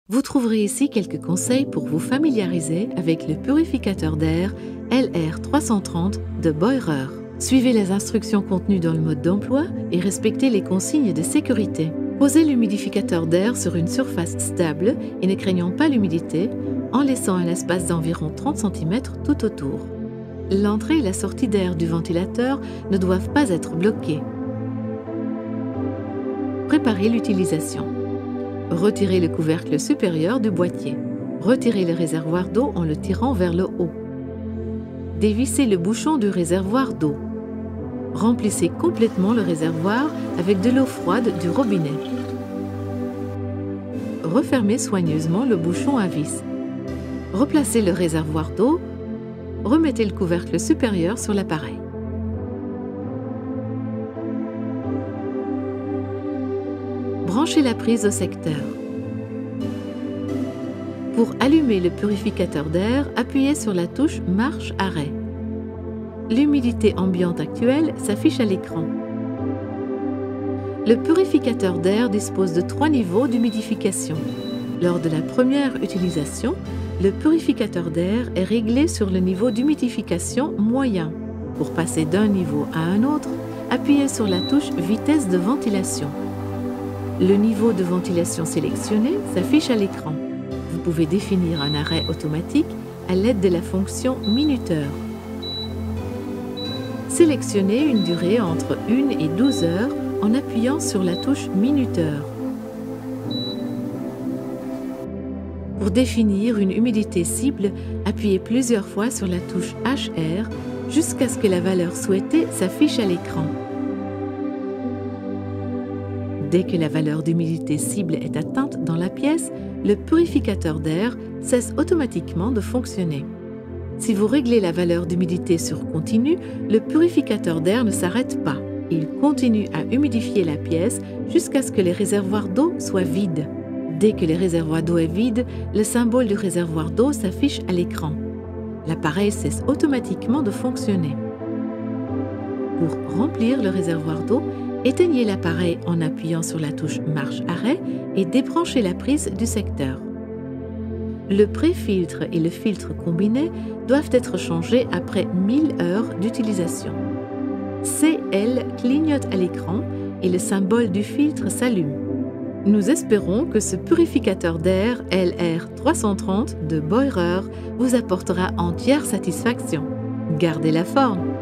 Vous trouverez ici quelques conseils pour vous familiariser avec le purificateur d'air LR330 de Boirer. Suivez les instructions contenues dans le mode d'emploi et respectez les consignes de sécurité. Posez l'humidificateur d'air sur une surface stable et ne craignant pas l'humidité, en laissant un espace d'environ 30 cm tout autour. L'entrée et la sortie d'air du ventilateur ne doivent pas être bloquées. Préparez l'utilisation. Retirez le couvercle supérieur du boîtier. Retirez le réservoir d'eau en le tirant vers le haut. Dévissez le bouchon du réservoir d'eau. Remplissez complètement le réservoir avec de l'eau froide du robinet. Refermez soigneusement le bouchon à vis. Replacez le réservoir d'eau. Remettez le couvercle supérieur sur l'appareil. Branchez la prise au secteur. Pour allumer le purificateur d'air, appuyez sur la touche marche-arrêt. L'humidité ambiante actuelle s'affiche à l'écran. Le purificateur d'air dispose de 3 niveaux d'humidification. Lors de la première utilisation, le purificateur d'air est réglé sur le niveau d'humidification moyen. Pour passer d'un niveau à un autre, appuyez sur la touche vitesse de ventilation. Le niveau de ventilation sélectionné s'affiche à l'écran. Vous pouvez définir un arrêt automatique à l'aide de la fonction minuteur. Sélectionnez une durée entre 1 et 12 heures en appuyant sur la touche minuteur. Pour définir une humidité cible, appuyez plusieurs fois sur la touche HR jusqu'à ce que la valeur souhaitée s'affiche à l'écran. Dès que la valeur d'humidité cible est atteinte dans la pièce, le purificateur d'air cesse automatiquement de fonctionner. Si vous réglez la valeur d'humidité sur continu, le purificateur d'air ne s'arrête pas. Il continue à humidifier la pièce jusqu'à ce que les réservoirs d'eau soient vides. Dès que le réservoir d'eau est vide, le symbole du réservoir d'eau s'affiche à l'écran. L'appareil cesse automatiquement de fonctionner. Pour remplir le réservoir d'eau, éteignez l'appareil en appuyant sur la touche marche-arrêt et débranchez la prise du secteur. Le pré-filtre et le filtre combiné doivent être changés après 1000 heures d'utilisation. CL clignote à l'écran et le symbole du filtre s'allume. Nous espérons que ce purificateur d'air LR330 de Boirer vous apportera entière satisfaction. Gardez la forme!